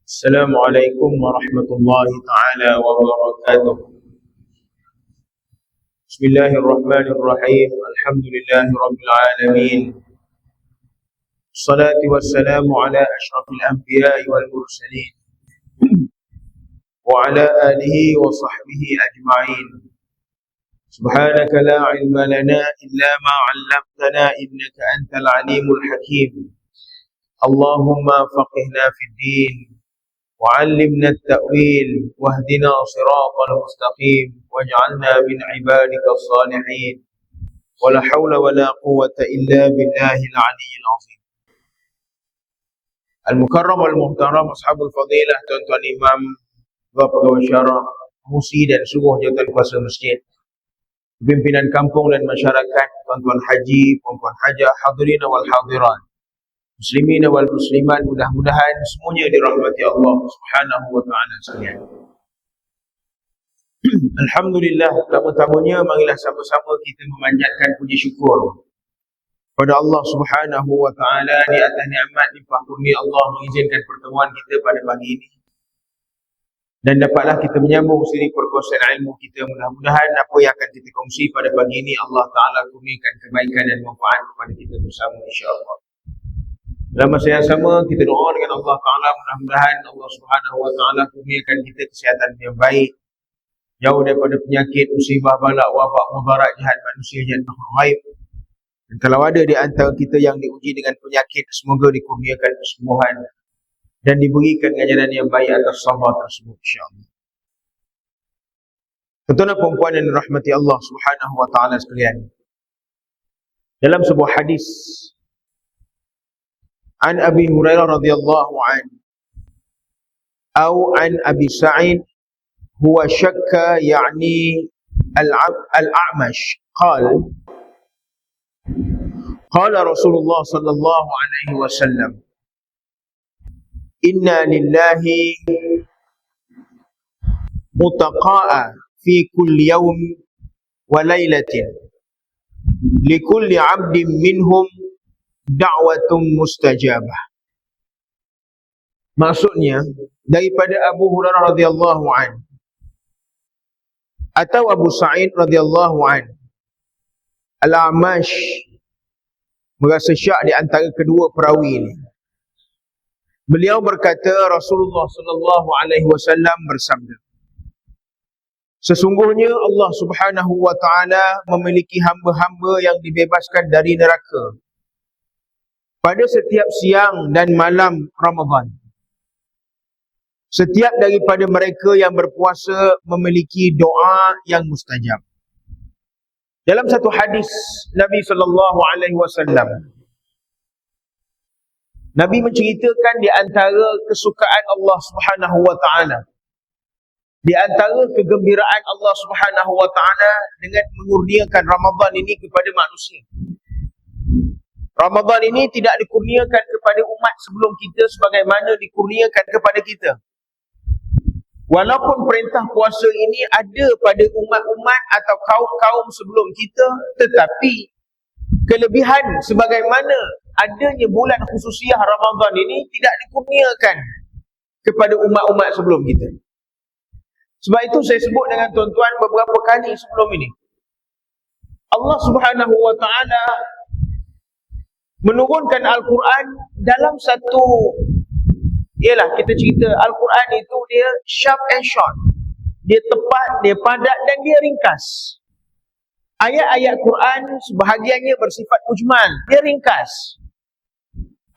السلام عليكم ورحمة الله تعالى وبركاته. بسم الله الرحمن الرحيم. الحمد لله رب العالمين، الصلاة والسلام على أشرف الأنبياء والمرسلين وعلى آله وصحبه أجمعين. سبحانك لا علم لنا إلا ما علمتنا إنك أنت العليم الحكيم. اللهم فقهنا في الدين وعلمنا التأويل واهدنا صراطا المستقيم واجعلنا من عبادك الصالحين ولا حول ولا قوة إلا بالله العلي العظيم. Al-Mukarram wal-Muhtaram, Ashabul Fadilah, tuan-tuan imam, pegawai syara, musi dan suluh jawatan kuasa masjid, pimpinan kampung dan masyarakat, tuan-tuan haji, puan-puan hajah, hadirin wal hadirat, muslimin wal muslimat, mudah-mudahan semuanya dirahmati Allah Subhanahu wa taala sekalian. Alhamdulillah, pertama-tamanya marilah sama-sama kita memanjatkan puji syukur pada Allah Subhanahu wa taala di atas nikmat limpah kurnia Allah mengizinkan pertemuan kita pada pagi ini. Dan dapatlah kita menyambung siri perkongsian ilmu kita. Mudah-mudahan apa yang akan kita kongsi pada pagi ini Allah Ta'ala kurniakan kebaikan dan manfaat kepada kita bersama insya-Allah. Dalam masa yang sama kita doa dengan Allah Ta'ala, mudah-mudahan Allah Subhanahu wa taala kurniakan kita kesihatan yang baik, jauh daripada penyakit, musibah, balak, wabak, mudarat, jahat manusia, jahat ghaib. Dan kalau ada di antara kita yang diuji dengan penyakit, semoga dikurniakan kesembuhan dan diberikan ganjaran yang baik atas sabar tersebut insya-Allah. Tuan-tuan dan puan-puan yang dirahmati Allah Subhanahu wa taala sekalian, dalam sebuah hadis an Abi Hurairah radhiyallahu anhu atau an Abi Sa'id huwa syakka yani al-A'mash qala Rasulullah sallallahu alaihi wasallam inna lillahi mutaqa'a fi kulli yawm wa laylatin likulli 'abdin minhum da'watun mustajabah. Maksudnya daripada Abu Hurairah radhiyallahu anhu atau Abu Sa'id radhiyallahu anhu, Al-A'mash merasa syak di antara kedua perawi ini. Beliau berkata Rasulullah sallallahu alaihi wasallam bersabda, sesungguhnya Allah Subhanahu wa taala memiliki hamba-hamba yang dibebaskan dari neraka pada setiap siang dan malam Ramadan. Setiap daripada mereka yang berpuasa memiliki doa yang mustajab. Dalam satu hadis Nabi sallallahu alaihi wasallam, Nabi menceritakan di antara kesukaan Allah Subhanahu wa taala, di antara kegembiraan Allah Subhanahu wa taala dengan mengurniakan Ramadan ini kepada manusia. Ramadan ini tidak dikurniakan kepada umat sebelum kita sebagaimana dikurniakan kepada kita. Walaupun perintah puasa ini ada pada umat-umat atau kaum-kaum sebelum kita, tetapi kelebihan sebagaimana adanya bulan khususiyah Ramadan ini tidak dikurniakan kepada umat-umat sebelum kita. Sebab itu saya sebut dengan tuan-tuan beberapa kali sebelum ini, Allah Subhanahu wa taala menurunkan Al-Quran dalam satu, ialah kita cerita Al-Quran itu dia sharp and short, dia tepat, dia padat dan dia ringkas. Ayat-ayat Quran sebahagiannya bersifat mujmal, dia ringkas.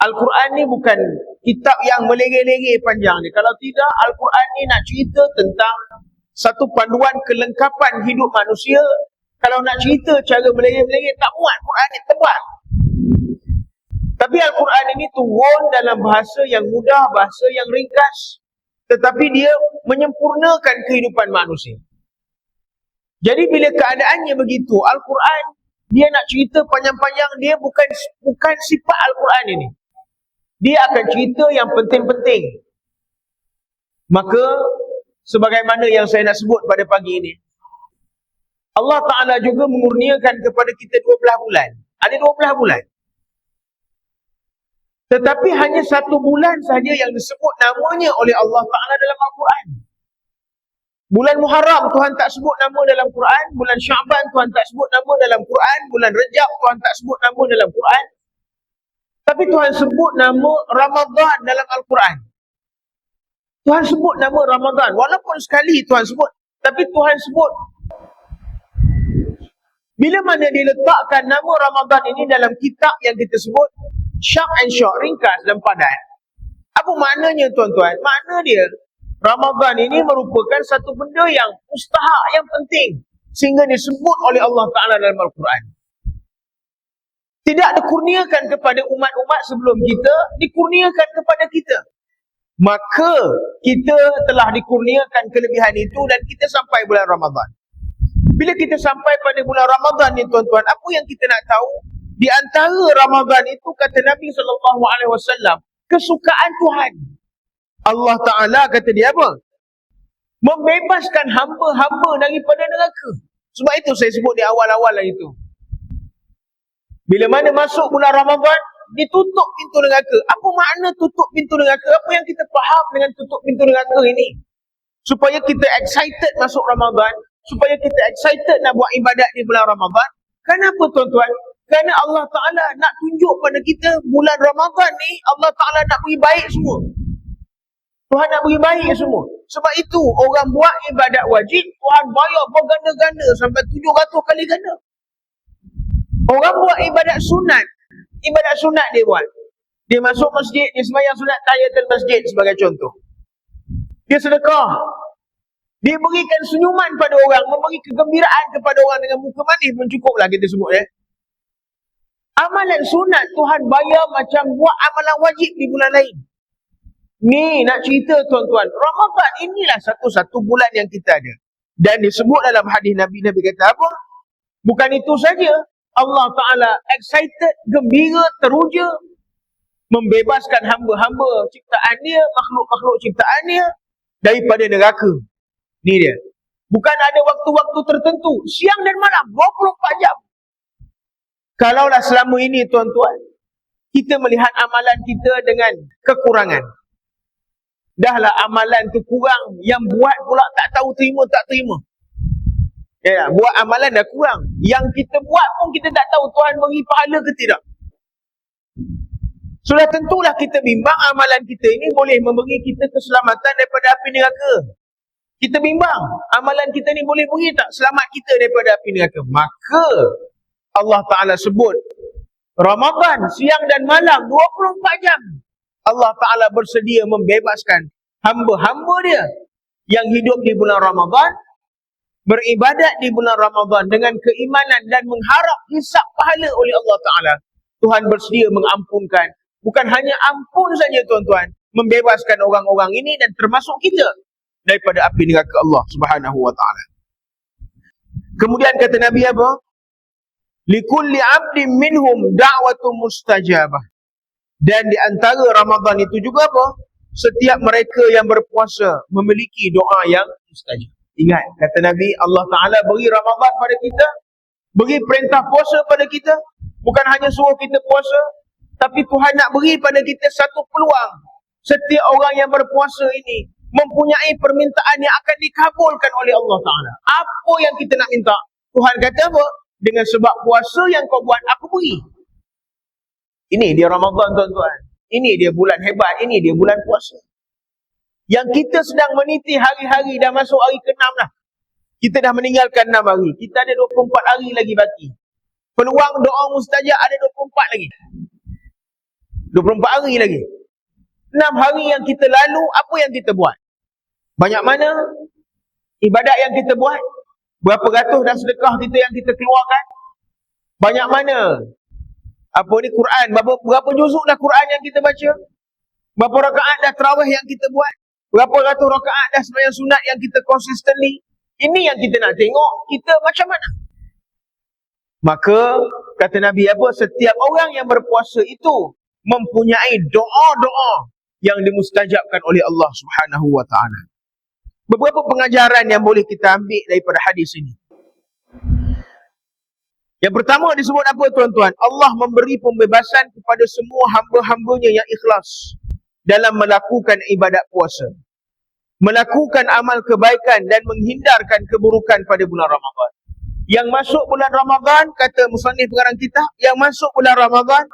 Al-Quran ni bukan kitab yang melengeh-lengeh panjang ni. Kalau tidak, Al-Quran ni nak cerita tentang satu panduan kelengkapan hidup manusia. Kalau nak cerita cara melengeh-melengeh tak muat, Quran ni tebal. Tapi Al-Quran ini turun dalam bahasa yang mudah, bahasa yang ringkas, tetapi dia menyempurnakan kehidupan manusia. Jadi bila keadaannya begitu, Al-Quran dia nak cerita panjang-panjang, dia bukan sifat Al-Quran ini. Dia akan cerita yang penting-penting. Maka sebagaimana yang saya nak sebut pada pagi ini, Allah Ta'ala juga mengurniakan kepada kita 12 bulan. Ada 12 bulan. Tetapi hanya satu bulan saja yang disebut namanya oleh Allah Ta'ala dalam Al-Quran. Bulan Muharram Tuhan tak sebut nama dalam Quran. Bulan Sya'ban Tuhan tak sebut nama dalam Quran. Bulan Rejab Tuhan tak sebut nama dalam Quran. Tapi Tuhan sebut nama Ramadan dalam Al-Quran. Tuhan sebut nama Ramadan. Walaupun sekali Tuhan sebut, tapi Tuhan sebut. Bila mana diletakkan nama Ramadan ini dalam kitab yang kita sebut short and short, ringkas dan padat. Apa maknanya tuan-tuan? Makna dia, Ramadan ini merupakan satu benda yang mustahak, yang penting, sehingga disebut oleh Allah Ta'ala dalam Al-Quran. Tidak dikurniakan kepada umat-umat sebelum kita, dikurniakan kepada kita. Maka kita telah dikurniakan kelebihan itu dan kita sampai bulan Ramadan. Bila kita sampai pada bulan Ramadan ni tuan-tuan, apa yang kita nak tahu? Di antara Ramadan itu, kata Nabi SAW, kesukaan Tuhan. Allah Ta'ala kata dia apa? Membebaskan hamba-hamba daripada neraka. Sebab itu saya sebut di awal-awal lah itu. Bila mana masuk bulan Ramadan, ditutup pintu neraka. Apa makna tutup pintu neraka? Apa yang kita faham dengan tutup pintu neraka ini? Supaya kita excited masuk Ramadan, supaya kita excited nak buat ibadat di bulan Ramadan. Kenapa tuan-tuan? Kerana Allah Ta'ala nak tunjuk pada kita bulan Ramadan ni, Allah Ta'ala nak beri baik semua. Tuhan nak beri baik semua. Sebab itu orang buat ibadat wajib, Tuhan bayar berganda-ganda sampai 700 kali ganda. Orang buat ibadat sunat dia buat. Dia masuk masjid, dia sembahyang sunat tahiyatul masjid sebagai contoh. Dia sedekah. Dia berikan senyuman pada orang, memberi kegembiraan kepada orang dengan muka manis pun cukuplah kita sebut Amalan sunat Tuhan bayar macam buat amalan wajib di bulan lain. Ni nak cerita tuan-tuan, Ramadan inilah satu-satu bulan yang kita ada. Dan disebut dalam hadis Nabi kata apa? Bukan itu saja, Allah Ta'ala excited, gembira, teruja, membebaskan hamba-hamba ciptaan dia, makhluk-makhluk ciptaan dia daripada neraka. Ni dia. Bukan ada waktu-waktu tertentu, siang dan malam, 24 jam. Kalaulah selama ini tuan-tuan, kita melihat amalan kita dengan kekurangan. Dahlah amalan tu kurang, yang buat pula tak tahu terima tak terima. Ya, buat amalan dah kurang. Yang kita buat pun kita tak tahu Tuhan beri pahala ke tidak. Sudah tentulah kita bimbang amalan kita ini boleh memberi kita keselamatan daripada api neraka. Kita bimbang amalan kita ni boleh beri tak selamat kita daripada api neraka. Maka Allah Ta'ala sebut Ramadan siang dan malam 24 jam. Allah Ta'ala bersedia membebaskan hamba-hamba dia yang hidup di bulan Ramadan, beribadat di bulan Ramadan dengan keimanan dan mengharap hisab pahala oleh Allah Ta'ala. Tuhan bersedia mengampunkan. Bukan hanya ampun saja tuan-tuan, membebaskan orang-orang ini dan termasuk kita daripada api neraka Allah Subhanahu wa Ta'ala. Kemudian kata Nabi apa? Likulli abdin minhum da'watu mustajabah. Dan di antara Ramadan itu juga apa? Setiap mereka yang berpuasa memiliki doa yang mustajab. Ingat, kata Nabi, Allah Ta'ala beri Ramadan pada kita, beri perintah puasa pada kita. Bukan hanya suruh kita puasa, tapi Tuhan nak beri pada kita satu peluang. Setiap orang yang berpuasa ini mempunyai permintaan yang akan dikabulkan oleh Allah Ta'ala. Apa yang kita nak minta? Tuhan kata apa? Dengan sebab puasa yang kau buat, aku beri. Ini dia Ramadan tuan-tuan. Ini dia bulan hebat. Ini dia bulan puasa. Yang kita sedang meniti hari-hari, dah masuk hari ke-6 lah. Kita dah meninggalkan 6 hari. Kita ada 24 hari lagi baki. Peluang doa mustajab ada 24 lagi. 24 hari lagi. 6 hari yang kita lalu, apa yang kita buat? Banyak mana ibadat yang kita buat? Berapa ratus dah sedekah kita yang kita keluarkan? Banyak mana Quran? Berapa juzuk dah Quran yang kita baca? Berapa rakaat dah tarawih yang kita buat? Berapa ratus rakaat dah sembahyang sunat yang kita consistently? Ini yang kita nak tengok kita macam mana. Maka kata Nabi apa? Setiap orang yang berpuasa itu mempunyai doa-doa yang dimustajabkan oleh Allah Subhanahu wa Ta'ala. Beberapa pengajaran yang boleh kita ambil daripada hadis ini. Yang pertama disebut apa tuan-tuan? Allah memberi pembebasan kepada semua hamba-hambanya yang ikhlas dalam melakukan ibadat puasa, melakukan amal kebaikan dan menghindarkan keburukan pada bulan Ramadan. Yang masuk bulan Ramadan, kata musannif pengarang kitab, yang masuk bulan Ramadan,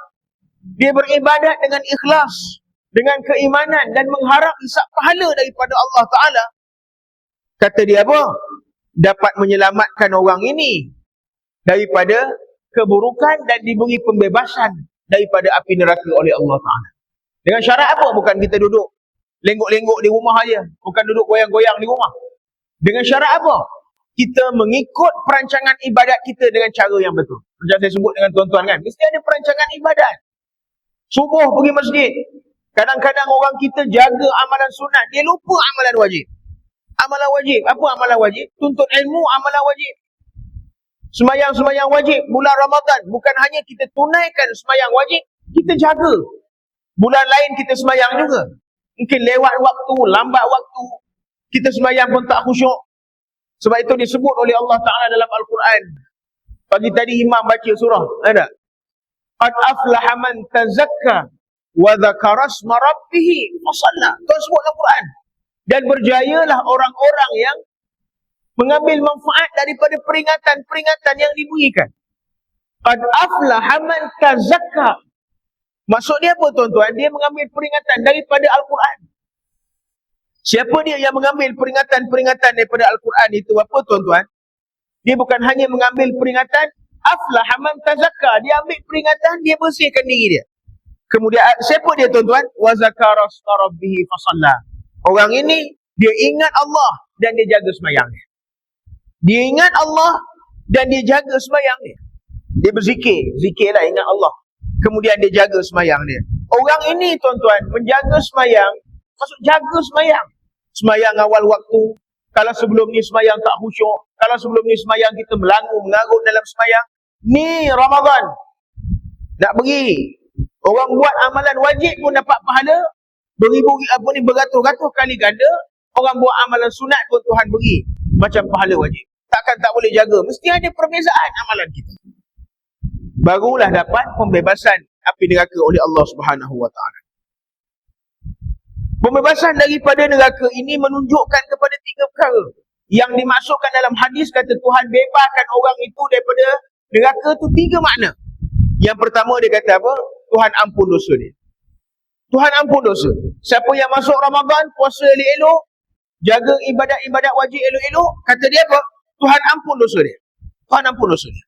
dia beribadat dengan ikhlas, dengan keimanan dan mengharap hisab pahala daripada Allah Ta'ala. Kata dia apa? Dapat menyelamatkan orang ini daripada keburukan dan diberi pembebasan daripada api neraka oleh Allah Ta'ala. Dengan syarat apa? Bukan kita duduk lenggok-lenggok di rumah aja, bukan duduk goyang-goyang di rumah. Dengan syarat apa? Kita mengikut perancangan ibadat kita dengan cara yang betul. Macam saya sebut dengan tuan-tuan kan, mesti ada perancangan ibadat. Subuh pergi masjid. Kadang-kadang orang kita jaga amalan sunat, dia lupa amalan wajib. Amalan wajib, apa amalan wajib? Tuntut ilmu, amalan wajib. Semayang-semayang wajib bulan Ramadan, bukan hanya kita tunaikan semayang wajib, kita jaga. Bulan lain kita semayang juga. Mungkin lewat waktu, lambat waktu, kita semayang pun tak khusyuk. Sebab itu disebut oleh Allah Ta'ala dalam Al-Quran. Pagi tadi imam baca surah, ada? Qad aflaha man tazakka wa dzakara isma rabbih fa shalla. Tuan sebut dalam Quran. Dan berjayalah orang-orang yang mengambil manfaat daripada peringatan-peringatan yang diberikan. Qad aflaha man tazakka. Maksud dia apa tuan-tuan? Dia mengambil peringatan daripada Al-Quran. Siapa dia yang mengambil peringatan-peringatan daripada Al-Quran itu apa tuan-tuan? Dia bukan hanya mengambil peringatan, aflaha man tazakka. Dia ambil peringatan, dia bersihkan diri dia. Kemudian siapa dia tuan-tuan? Wa zakara isma rabbih fa shalla. Orang ini dia ingat Allah dan dia jaga sembahyang dia. Dia ingat Allah dan dia jaga sembahyang dia. Dia berzikir, zikirlah ingat Allah. Kemudian dia jaga sembahyang dia. Orang ini tuan-tuan menjaga sembahyang, maksud jaga sembahyang. Sembahyang awal waktu. Kalau sebelum ni sembahyang tak khusyuk, kalau sebelum ni sembahyang kita mengarut dalam sembahyang, ni Ramadan nak pergi. Orang buat amalan wajib pun dapat pahala beratus-ratus kali ganda. Orang buat amalan sunat pun Tuhan beri macam pahala wajib. Takkan tak boleh jaga. Mesti ada perbezaan amalan kita. Barulah dapat pembebasan api neraka oleh Allah Subhanahu Wa Taala. Pembebasan daripada neraka ini menunjukkan kepada tiga perkara. Yang dimasukkan dalam hadis kata Tuhan bebaskan orang itu daripada neraka tu tiga makna. Yang pertama dia kata apa? Tuhan ampun dosa dia. Tuhan ampun dosa. Siapa yang masuk Ramadan, puasa elok-elok, jaga ibadat-ibadat wajib elok-elok, kata dia apa? Tuhan ampun dosa dia. Tuhan ampun dosa dia.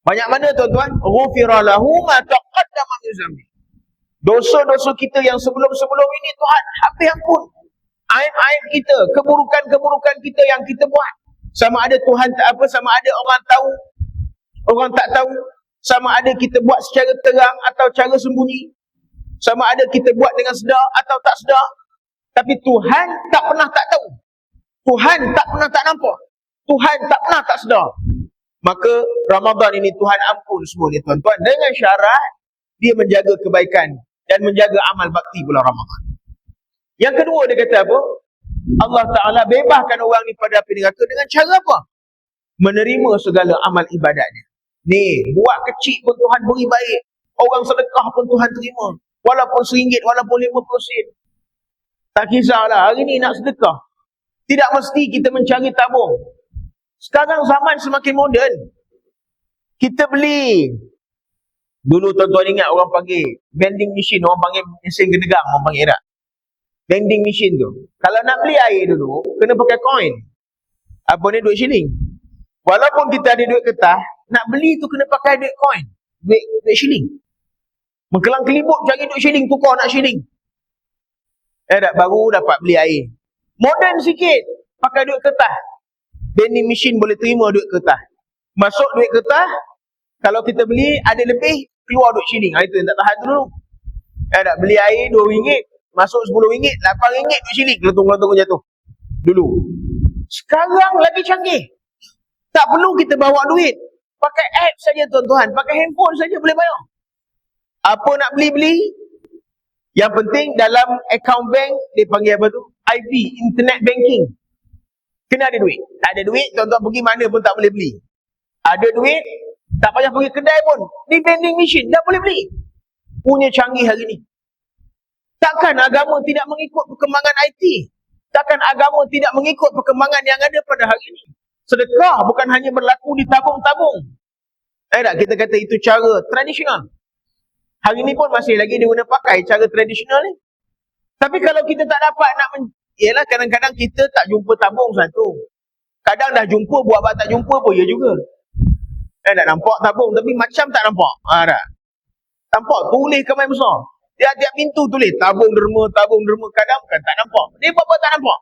Banyak mana tuan-tuan? Ghufira lahu ma taqaddama min dzambi. Dosa-dosa kita yang sebelum-sebelum ini Tuhan habis ampun. Aib-aib kita, keburukan-keburukan kita yang kita buat. Sama ada Tuhan tak apa, sama ada orang tahu, orang tak tahu. Sama ada kita buat secara terang atau cara sembunyi. Sama ada kita buat dengan sedar atau tak sedar. Tapi Tuhan tak pernah tak tahu. Tuhan tak pernah tak nampak. Tuhan tak pernah tak sedar. Maka Ramadan ini Tuhan ampun semua ni tuan-tuan. Dengan syarat dia menjaga kebaikan dan menjaga amal bakti bulan Ramadan. Yang kedua dia kata apa? Allah Ta'ala bebaskan orang ni pada api neraka dengan cara apa? Menerima segala amal ibadatnya. Ni, buat kecil pun Tuhan beri baik. Orang sedekah pun Tuhan terima. Walaupun RM1, walaupun RM50. Tak kisahlah, hari ni nak sedekah. Tidak mesti kita mencari tabung. Sekarang zaman semakin moden. Kita beli. Dulu tuan-tuan ingat orang panggil vending machine, orang panggil mesin gedegang, orang panggil tak? Vending machine tu. Kalau nak beli air dulu, kena pakai koin. Apa ni? Duit shilling. Walaupun kita ada duit kertas, nak beli tu kena pakai duit koin. Duit shilling. Mengkelang kelibut cari duit shilling, tukar nak shilling. Baru dapat beli air. Moden sikit, pakai duit kertas. Vending machine boleh terima duit kertas. Masuk duit kertas, kalau kita beli ada lebih, keluar duit shilling. Itu yang tak tahan dulu. Beli air RM2, masuk RM10, RM8 duit shilling. Letung-letung jatuh. Dulu. Sekarang lagi canggih. Tak perlu kita bawa duit. Pakai app saja tuan-tuan. Pakai handphone saja boleh bayar. Apa nak beli-beli? Yang penting dalam account bank, dia panggil apa tu? IP, internet banking. Kena ada duit. Tak ada duit, tuan-tuan pergi mana pun tak boleh beli. Ada duit, tak payah pergi kedai pun, di vending machine dah boleh beli. Punya canggih hari ni. Takkan agama tidak mengikut perkembangan IT? Takkan agama tidak mengikut perkembangan yang ada pada hari ini? Sedekah bukan hanya berlaku di tabung-tabung. Tak, kita kata itu cara tradisional. Hari ni pun masih lagi dia guna pakai cara tradisional ni. Tapi kalau kita tak dapat ialah kadang-kadang kita tak jumpa tabung satu. Kadang dah jumpa, buat tak jumpa pun ya juga. Tak nampak tabung tapi macam tak nampak. Tak. Nampak tulis kamai besar. Tiap-tiap pintu tulis tabung derma, tabung derma. Kadang bukan tak nampak. Dia apa-apa tak nampak.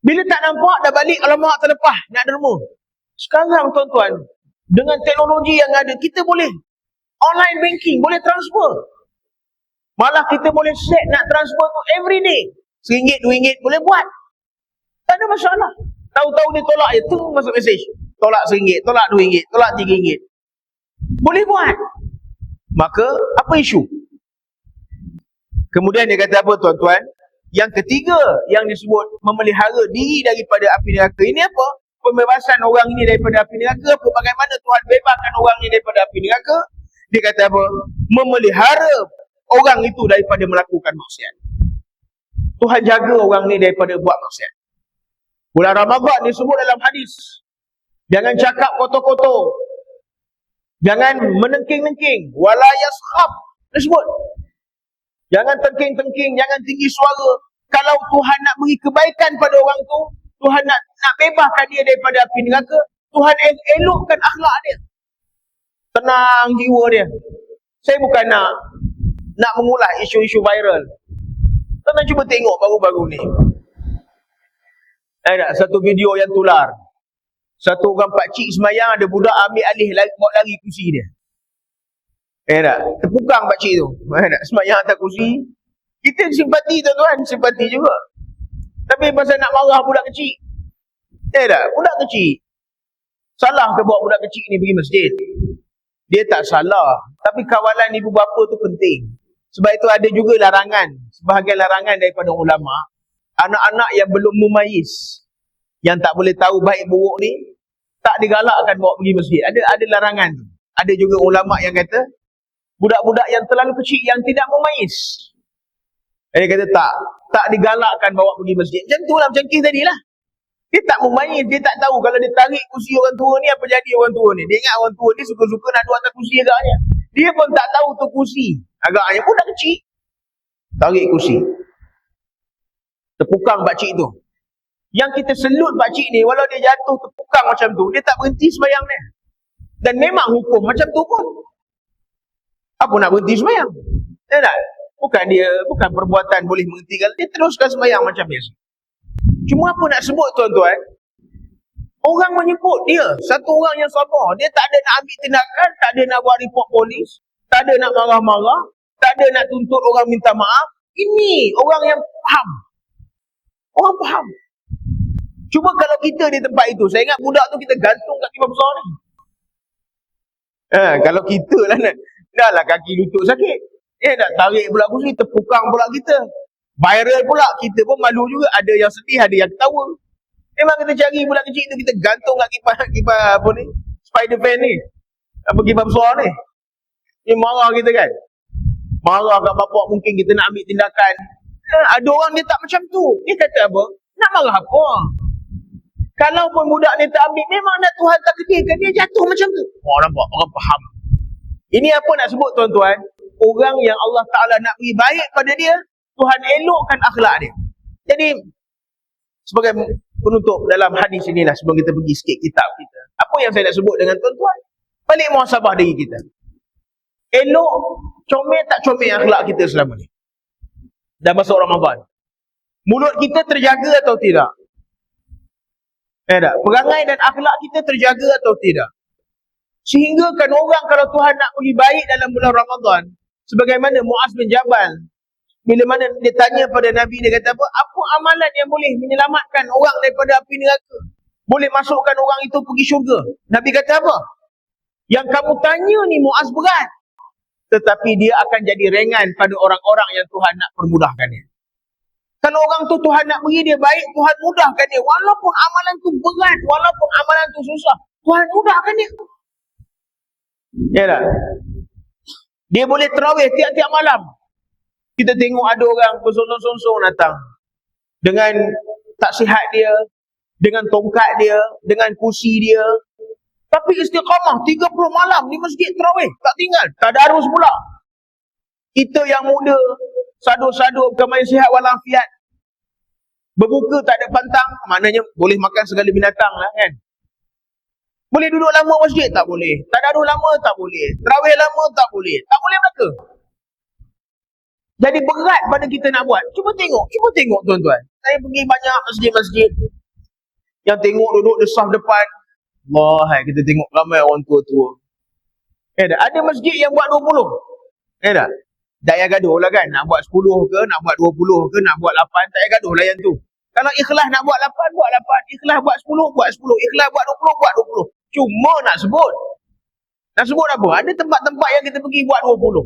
Bila tak nampak dah balik alamak terlepas nak derma. Sekarang tuan-tuan, dengan teknologi yang ada, kita boleh online banking, boleh transfer. Malah kita boleh set nak transfer tu every day. RM1, RM2 boleh buat. Tak ada masalah. Tahu-tahu dia tolak je, tu masuk mesej. Tolak RM1, tolak RM2, tolak RM3. Boleh buat. Maka, apa isu? Kemudian dia kata apa tuan-tuan? Yang ketiga yang disebut memelihara diri daripada api neraka. Ini apa? Pembebasan orang ini daripada api neraka. Bagaimana Tuhan bebaskan orang ini daripada api neraka? Dia kata apa? Memelihara orang itu daripada melakukan maksiat. Tuhan jaga orang ini daripada buat maksiat. Bulan Ramadan disebut dalam hadis. Jangan cakap kotor-kotor. Jangan menengking-nengking. Wala yaskhab. Disebut. Jangan tengking-tengking. Jangan tinggi suara. Kalau Tuhan nak beri kebaikan pada orang tu, Tuhan nak bebaskan dia daripada api neraka, Tuhan elokkan akhlak dia. Tenang jiwa dia. Saya bukan nak mengulas isu-isu viral. Tuan cuba tengok baru-baru ni. Ada satu video yang tular. Satu orang pakcik semayang, ada budak ambil alih bawa lari kursi dia. Tak? Terpukang pakcik tu. Semayang atas kursi. Kita simpati tuan-tuan, simpati juga. Tapi pasal nak marah budak kecil. Tak? Budak kecil. Salah ke bawa budak kecil ni pergi masjid? Dia tak salah. Tapi kawalan ibu bapa tu penting. Sebab itu ada juga larangan. Sebahagian larangan daripada ulama. Anak-anak yang belum mumayyiz, yang tak boleh tahu baik buruk ni, tak digalakkan bawa pergi masjid. Ada larangan. Ada juga ulama yang kata budak-budak yang terlalu kecil yang tidak mumayyiz, dia kata tak digalakkan bawa pergi masjid. Macam tu lah, macam kes tadi lah. Dia tak mumayyiz, dia tak tahu kalau dia tarik kursi orang tua ni, apa jadi orang tua ni. Dia ingat orang tua ni suka-suka nak duduk atas kursi agaknya. Dia pun tak tahu tu kursi agaknya, budak kecil tarik kursi, terpukang pakcik tu. Yang kita selut pakcik ni, walau dia jatuh terpukang macam tu, dia tak berhenti sembahyang dia. Dan memang hukum macam tu pun. Apa nak berhenti sembahyang? Tak? Bukan perbuatan boleh menghentikan. Dia teruskan sembahyang macam biasa. Cuma apa nak sebut tuan-tuan? Orang menyebut dia satu orang yang sabar. Dia tak ada nak ambil tindakan, tak ada nak buat report polis, tak ada nak marah-marah, tak ada nak tuntut orang minta maaf. Ini orang yang faham. Orang faham. Cuba kalau kita di tempat itu, saya ingat budak tu kita gantung kat timah besar ni. Kalau kita lah dah lah kaki lutut sakit. Nak tarik pula kursi, terpukang pula kita. Viral pula, kita pun malu juga. Ada yang sedih, ada yang ketawa. Memang kita cari budak kecil tu, kita gantung kat kipas apa ni, spider fan ni, apa kipas besar ni. Dia marah kita kan. Marah kat bapak, mungkin kita nak ambil tindakan. Ada orang dia tak macam tu. Dia kata apa? Nak marah apa? Kalau pun budak ni tak ambil, memang nak Tuhan tak takdirkan dia jatuh macam tu. Nampak? Orang faham. Ini apa nak sebut tuan-tuan? Orang yang Allah Ta'ala nak beri baik pada dia, Tuhan elokkan akhlak dia. Jadi, sebagai penutup dalam hadis inilah, sebelum kita pergi sikit kitab kita, apa yang saya nak sebut dengan tuan-tuan? Balik muhasabah diri kita. Elok, comel tak comel akhlak kita selama ni. Dah masuk Ramadan. Mulut kita terjaga atau tidak? Tak? Perangai dan akhlak kita terjaga atau tidak? Sehingga kan orang kalau Tuhan nak bagi baik dalam bulan Ramadan, sebagaimana Muaz bin Jabal, bila mana dia tanya pada Nabi, dia kata apa? Apa amalan yang boleh menyelamatkan orang daripada api neraka? Boleh masukkan orang itu pergi syurga? Nabi kata apa? Yang kamu tanya ni Muaz berat. Tetapi dia akan jadi ringan pada orang-orang yang Tuhan nak permudahkan dia. Kalau orang tu Tuhan nak beri dia baik, Tuhan mudahkan dia. Walaupun amalan tu berat, walaupun amalan tu susah, Tuhan mudahkan dia. Ya tak? Dia boleh tarawih tiap-tiap malam. Kita tengok ada orang bersonsong-sonsong datang dengan tak sihat dia, dengan tongkat dia, dengan kursi dia. Tapi istiqamah 30 malam di masjid tarawih, tak tinggal, tadarus pula. Kita yang muda, sadu-sadu kemain sihat walafiat, berbuka tak ada pantang, maknanya boleh makan segala binatang lah kan. Boleh duduk lama masjid, tak boleh. Tadarus lama, tak boleh. Tarawih lama, tak boleh. Tak boleh belaka. Jadi berat pada kita nak buat. Cuba tengok tuan-tuan. Saya pergi banyak masjid-masjid yang tengok duduk di saf depan. Allah, kita tengok ramai orang tua-tua. Ada masjid yang buat 20. Tak payah gaduh lah kan. Nak buat 10 ke, nak buat 20 ke, nak buat 8. Tak payah gaduh lah yang tu. Kalau ikhlas nak buat 8, buat 8. Ikhlas buat 10, buat 10. Ikhlas buat 20, buat 20. Cuma nak sebut. Nak sebut apa? Ada tempat-tempat yang kita pergi buat 20.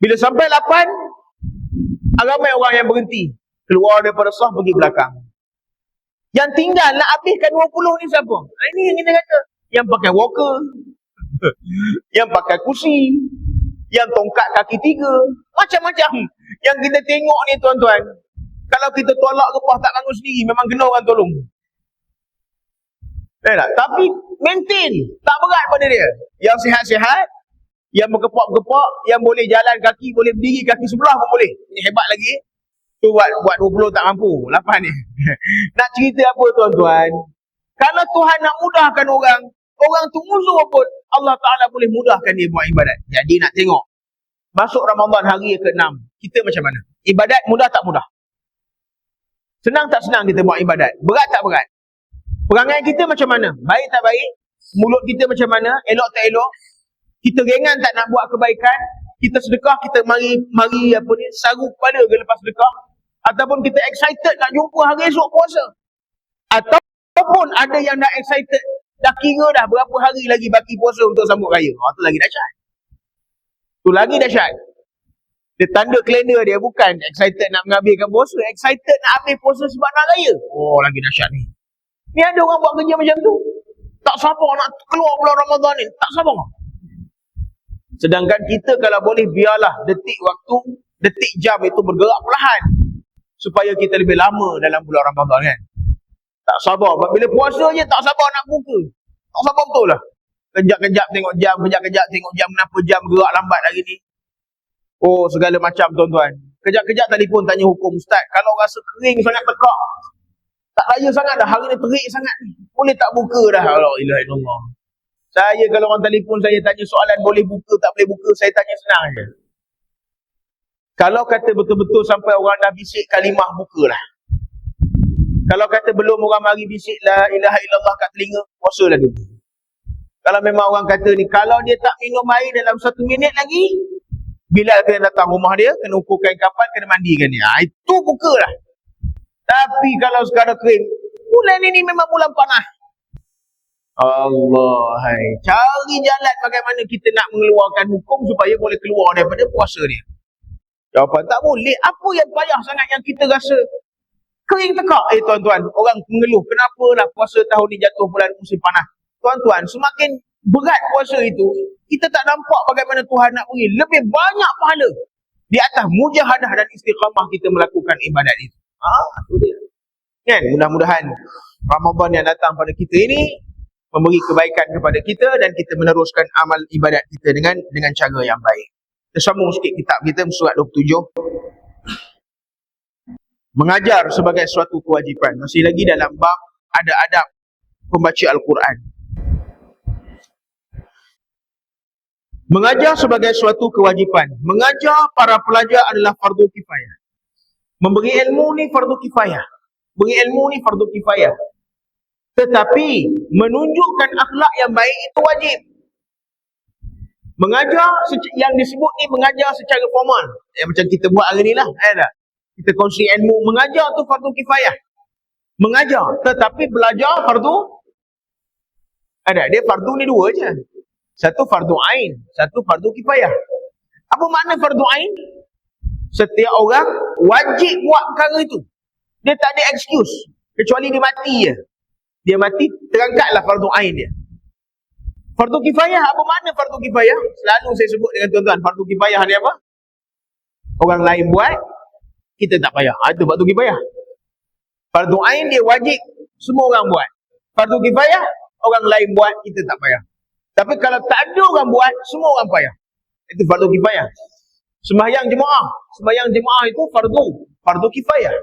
Bila sampai 8, ramai orang yang berhenti. Keluar daripada saf pergi belakang. Yang tinggal nak habiskan 20 ni siapa? Ini yang kita kata. Yang pakai walker. Yang pakai kursi. Yang tongkat kaki 3. Macam-macam. Yang kita tengok ni tuan-tuan. Kalau kita tolak repah tak bangun sendiri, memang kena orang tolong. Tak? Tapi maintain. Tak berat pada dia. Yang sihat-sihat, yang berkepak-kepak, yang boleh jalan kaki, boleh berdiri kaki sebelah pun boleh. Ini hebat lagi. Tu buat 20 tak mampu. 8 ni. Nak cerita apa tuan-tuan? Kalau Tuhan nak mudahkan orang tu uzur pun, Allah Ta'ala boleh mudahkan dia buat ibadat. Jadi nak tengok. Masuk Ramadan hari ke-6. Kita macam mana? Ibadat mudah tak mudah? Senang tak senang kita buat ibadat? Berat tak berat? Perangai kita macam mana? Baik tak baik? Mulut kita macam mana? Elok tak elok? Kita ringan tak nak buat kebaikan? Kita sedekah, kita mari saru kepala ke lepas sedekah? Ataupun kita excited nak jumpa hari esok puasa? Ataupun ada yang dah excited, dah kira dah berapa hari lagi baki puasa untuk sambut raya. Itu lagi dahsyat. Itu lagi dahsyat. Dia tanda kalender dia bukan excited nak menghabiskan puasa, excited nak habis puasa sebab nak raya. Oh, lagi dahsyat ni. Ni ada orang buat kerja macam tu. Tak sabar nak keluar bulan Ramadan ni. Tak sabar. Sedangkan kita kalau boleh biarlah detik waktu, detik jam itu bergerak perlahan. Supaya kita lebih lama dalam bulan Ramadan kan. Tak sabar. Bila puasa je tak sabar nak buka. Tak sabar betul lah. Kejap-kejap tengok jam, kejap-kejap tengok jam. Kenapa jam gerak lambat hari ni? Oh, segala macam tuan-tuan. Kejap-kejap telefon tanya hukum. Ustaz, kalau rasa kering sangat tekak, tak raya sangat dah, hari ni terik sangat ni, boleh tak buka dah? La ilaha illallah. Saya kalau orang telefon saya tanya soalan boleh buka tak boleh buka, saya tanya senang je. Kalau kata betul-betul sampai orang dah bisik kalimah, bukalah. Kalau kata belum orang mari bisik la ilaha illallah kat telinga, puasalah dulu. Kalau memang orang kata ni, kalau dia tak minum air dalam 1 minit lagi, Bilal kena datang rumah dia, kena ukur kain kafan, kena mandikan dia. Itu bukalah. Tapi kalau sekarang kering, bulan ini memang bulan panas. Allah, cari jalan bagaimana kita nak mengeluarkan hukum supaya boleh keluar daripada puasa dia. Jawapan tak boleh. Apa yang payah sangat yang kita rasa kering tekak? Tuan-tuan, orang mengeluh, kenapa lah puasa tahun ni jatuh bulan musim panas? Tuan-tuan, semakin berat puasa itu, kita tak nampak bagaimana Tuhan nak beri lebih banyak pahala di atas mujahadah dan istiqamah kita melakukan ibadat itu. Itu dia. Kan? Mudah-mudahan Ramadan yang datang pada kita ini memberi kebaikan kepada kita dan kita meneruskan amal ibadat kita dengan cara yang baik. Kita sambung sikit kitab kita, surat 27. Mengajar sebagai suatu kewajipan. Masih lagi dalam bab ada adab pembaca Al-Quran. Mengajar sebagai suatu kewajipan. Mengajar para pelajar adalah fardu kifayah. Memberi ilmu ni fardu kifayah. Beri ilmu ni fardu kifayah. Tetapi menunjukkan akhlak yang baik itu wajib. Mengajar yang disebut ni mengajar secara formal. Macam kita buat hari ni lah. Kita kongsi ilmu. Mengajar tu fardu kifayah. Mengajar. Tetapi belajar fardu. Dia fardu ni dua je. Satu fardu ain, satu fardu kifayah. Apa makna fardu ain? Setiap orang wajib buat perkara itu. Dia tak ada excuse. Kecuali dia mati je. dia mati, terangkatlah fardu ain dia. Fardu kifayah, apa makna fardu kifayah? Selalu saya sebut dengan tuan-tuan, fardu kifayah ni apa? Orang lain buat, kita tak payah. Itu fardu kifayah. Fardu ain dia wajib, semua orang buat. Fardu kifayah, orang lain buat, kita tak payah. Tapi kalau tak ada orang buat, semua orang payah. Itu fardu kifayah. Sembahyang jemaah itu fardu kifayah.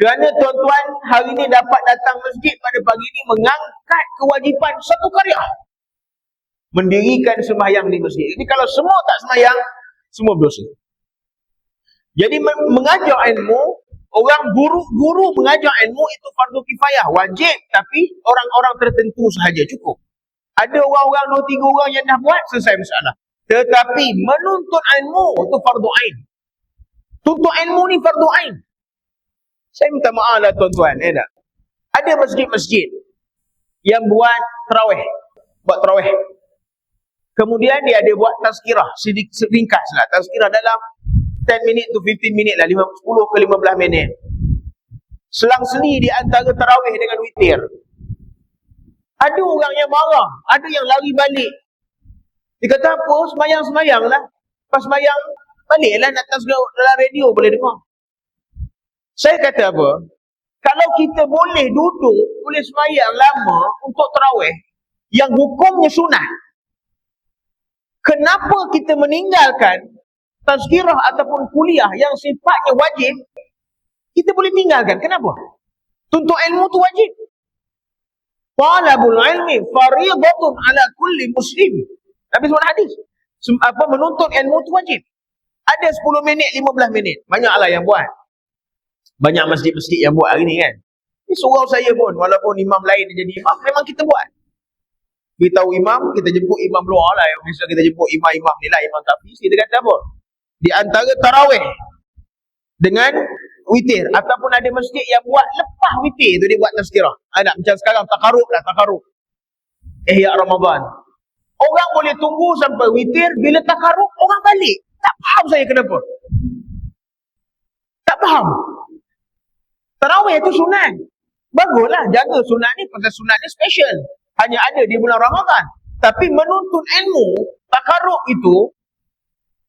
Kerana tuan-tuan hari ni dapat datang masjid pada pagi ni mengangkat kewajipan satu karya. Mendirikan sembahyang di masjid. Jadi kalau semua tak sembahyang, semua berdosa. Jadi mengajar ilmu, orang guru mengajar ilmu itu fardu kifayah, wajib, tapi orang-orang tertentu sahaja cukup. Ada orang-orang 2-3 orang yang dah buat, selesai masalah. Tetapi menuntut ilmu itu fardu ain. Tuntut ilmu ni fardu ain. Saya minta maaf lah tuan-tuan, tak? Ada masjid-masjid yang buat tarawih. Kemudian dia ada buat tazkirah, ringkas lah. Tazkirah dalam 10 minit to 15 minit lah, 10 ke 15 minit. Selang-seli di antara tarawih dengan witir. Ada orang yang marah, ada yang lari balik. Dia kata apa? Semayang-semayang lah. Pas semayang, balik lah nak tazkirah dalam radio boleh dengar. Saya kata apa? Kalau kita boleh duduk, boleh semayang lama untuk tarawih yang hukumnya sunat, kenapa kita meninggalkan tazkirah ataupun kuliah yang sifatnya wajib? Kita boleh tinggalkan. Kenapa? Tuntut ilmu tu wajib. Talabul ilmi fariidatun ala kulli muslim. Nabi sebut hadis. Menuntut ilmu tu wajib. Ada 10 minit, 15 minit. Banyaklah yang buat. Banyak masjid-masjid yang buat hari ni kan. Ini surau saya pun, walaupun imam lain dia jadi imam, memang kita buat. Beritahu imam, kita jemput imam luar lah. Misalnya kita jemput imam-imam ni lah, imam tafiz. Kita kata apa? Di antara tarawih dengan witir. Ataupun ada masjid yang buat lepas witir tu dia buat tazkirah. Macam sekarang, takaruk. Ihya Ramadan. Orang boleh tunggu sampai witir, bila takaruk, orang balik. Tak faham saya kenapa. Tak faham. Tarawih itu sunat. Baguslah jaga sunat ni, pasal sunat ni special. Hanya ada di bulan Ramadan. Tapi menuntut ilmu, takaruk itu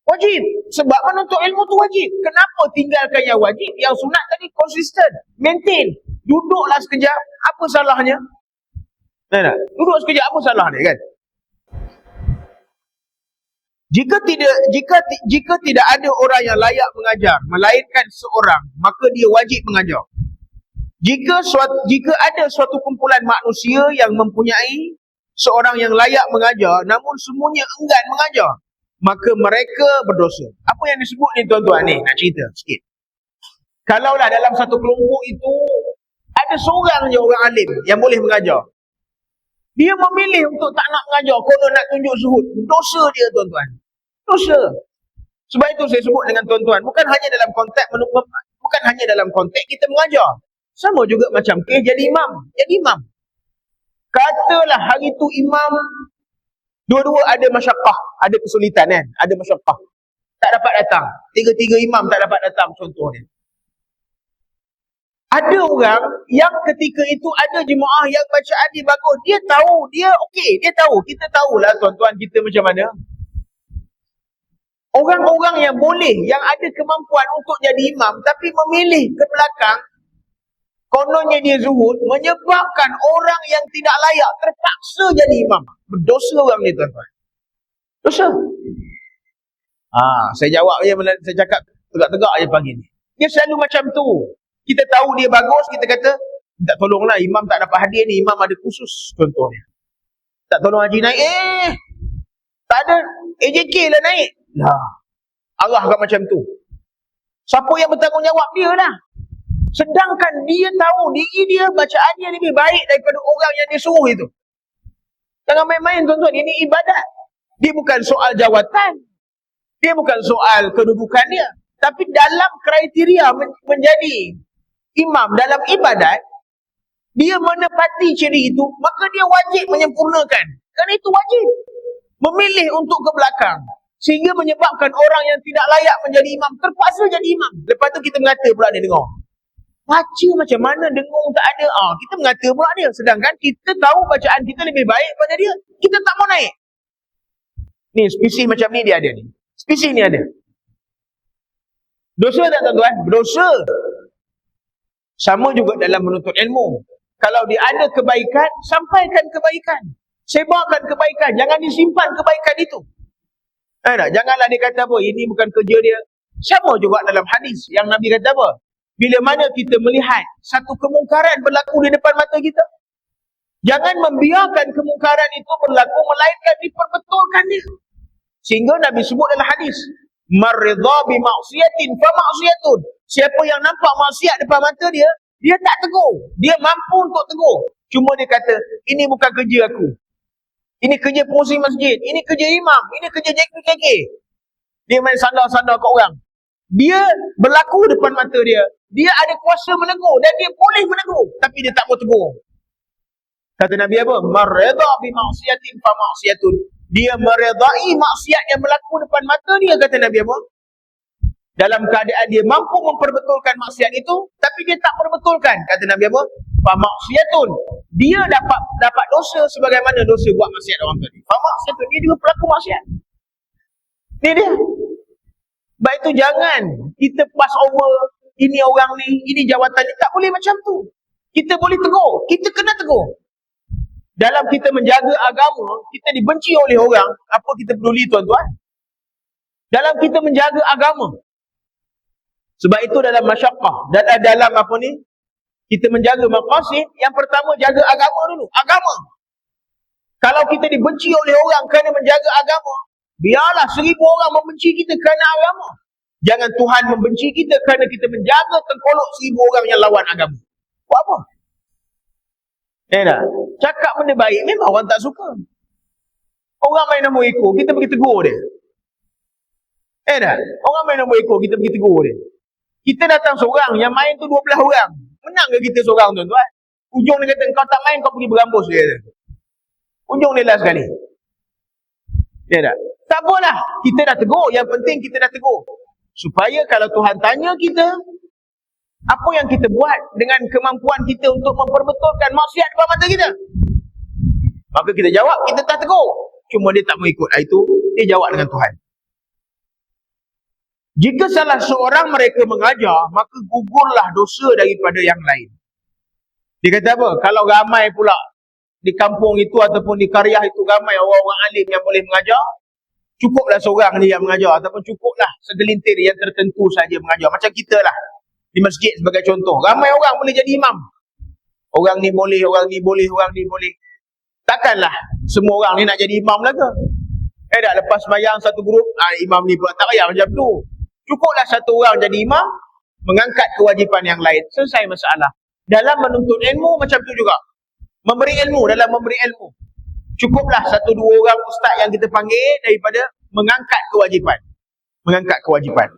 wajib. Sebab menuntut ilmu tu wajib. Kenapa tinggalkan yang wajib? Yang sunat tadi konsisten, maintain. Duduklah sekejap, apa salahnya? Duduk sekejap, apa salah dia kan? Jika tidak ada orang yang layak mengajar, melainkan seorang, maka dia wajib mengajar. Jika ada suatu kumpulan manusia yang mempunyai seorang yang layak mengajar, namun semuanya enggan mengajar, maka mereka berdosa. Apa yang disebut ni tuan-tuan ni? Nak cerita sikit. Kalaulah dalam satu kelompok itu ada seorang je orang alim yang boleh mengajar, dia memilih untuk tak nak mengajar, konon nak tunjuk zuhud. Dosa dia tuan-tuan. Dosa. Sebab itu saya sebut dengan tuan-tuan, bukan hanya dalam konteks kita mengajar. Sama juga macam jadi imam. Katalah hari tu imam dua-dua ada masyaqqah, ada kesulitan kan, ada masyaqqah. Tak dapat datang. Tiga-tiga imam tak dapat datang contohnya. Ada orang yang ketika itu ada jemaah yang bacaan dia bagus. Dia tahu, dia okey, dia tahu. Kita tahulah tuan-tuan kita macam mana. Orang-orang yang boleh, yang ada kemampuan untuk jadi imam tapi memilih ke belakang, kononnya dia zuhud, menyebabkan orang yang tidak layak terpaksa jadi imam. Berdosa orang ni tuan-tuan. Dosa. Saya jawab je, saya cakap tegak-tegak je pagi ni. Dia selalu macam tu. Kita tahu dia bagus, kita kata, minta tolonglah, imam tak dapat hadir ni, imam ada khusus contohnya. Tak tolong haji naik, tak ada, AJK lah naik. Arahkan macam tu. Siapa yang bertanggungjawab? Dia lah. Sedangkan dia tahu diri dia, bacaan dia lebih baik daripada orang yang dia suruh itu. Jangan main-main tuan-tuan, ini ibadat. Dia bukan soal jawatan, dia bukan soal kedudukan dia, tapi dalam kriteria menjadi imam dalam ibadat, dia menepati ciri itu, maka dia wajib menyempurnakan. Kerana itu wajib. Memilih untuk ke belakang, sehingga menyebabkan orang yang tidak layak menjadi imam terpaksa jadi imam. Lepas tu kita mengata pula dia dengar, Baca macam mana, dengung tak ada. Kita mengata pula dia. Sedangkan kita tahu bacaan kita lebih baik pada dia. Kita tak mau naik. Ni spesies macam ni dia ada ni. Spesies ni ada. Dosa tak tuan-tuan? Dosa. Sama juga dalam menuntut ilmu. Kalau dia ada kebaikan, sampaikan kebaikan. Sebarkan kebaikan. Jangan disimpan kebaikan itu. Janganlah dia kata apa, ini bukan kerja dia. Sama juga dalam hadis yang Nabi kata apa? Bila mana kita melihat satu kemungkaran berlaku di depan mata kita, jangan membiarkan kemungkaran itu berlaku, melainkan diperbetulkan dia. Sehingga Nabi sebut dalam hadis, Marridha bi maksiatin fa maksiatun. Siapa yang nampak maksiat depan mata dia, dia tak tegur. Dia mampu untuk tegur. Cuma dia kata, ini bukan kerja aku. Ini kerja pengurusi masjid. Ini kerja imam. Ini kerja JKK. Dia main sandar-sandar kat orang. Dia berlaku depan mata dia. Dia ada kuasa menegur. Dan dia boleh menegur. Tapi dia tak mau tegur. Kata Nabi apa? Marridha bi maksiatin fa maksiatun. Dia meredai maksiat yang berlaku depan mata dia. Kata Nabi apa? Dalam keadaan dia mampu memperbetulkan maksiat itu, tapi dia tak perbetulkan. Kata Nabi apa? Fa maksiatun. Dia dapat dosa sebagaimana dosa buat maksiat orang tadi. Fa maksiatun. Dia juga pelaku maksiat. Ni dia. Baik itu jangan kita pass over, ini orang ni, ini jawatan ni. Tak boleh macam tu. Kita boleh tegur. Kita kena tegur. Dalam kita menjaga agama, kita dibenci oleh orang. Apa kita peduli tuan-tuan? Dalam kita menjaga agama. Sebab itu dalam masyaqqah, dalam apa ni, kita menjaga maqasid, yang pertama jaga agama dulu. Agama. Kalau kita dibenci oleh orang kerana menjaga agama, biarlah 1000 orang membenci kita kerana agama. Jangan Tuhan membenci kita kerana kita menjaga tengkolok 1000 orang yang lawan agama. Buat apa? Cakap benda baik, memang orang tak suka. Orang main nombor ekor, kita pergi tegur dia. Orang main nombor ekor, kita pergi tegur dia. Kita datang seorang, yang main tu 12 orang. Menang ke kita seorang tuan-tuan? Ujung dia kata, kau tak main, kau pergi berambus dia. Ujung dia lah sekali. Tak apalah, kita dah tegur. Yang penting kita dah tegur. Supaya kalau Tuhan tanya kita, apa yang kita buat dengan kemampuan kita untuk memperbetulkan maksiat depan mata kita? Maka kita jawab, kita tak tegur. Cuma dia tak mau ikut. Itu dia jawab dengan Tuhan. Jika salah seorang mereka mengajar, maka gugurlah dosa daripada yang lain. Dia kata apa? Kalau ramai pula di kampung itu ataupun di qaryah itu ramai orang-orang alim yang boleh mengajar, cukuplah seorang dia yang mengajar, ataupun cukuplah segelintir yang tertentu saja mengajar. Macam kita lah. Di masjid sebagai contoh. Ramai orang boleh jadi imam. Orang ni boleh, orang ni boleh, orang ni boleh. Takkanlah semua orang ni nak jadi imam lah ke? Dah lepas sembahyang satu grup, imam ni pula tak payah macam tu. Cukuplah satu orang jadi imam, mengangkat kewajipan yang lain. Selesai masalah. Dalam menuntut ilmu macam tu juga. Memberi ilmu, dalam memberi ilmu, cukuplah 1-2 orang ustaz yang kita panggil daripada mengangkat kewajipan. Mengangkat kewajipan.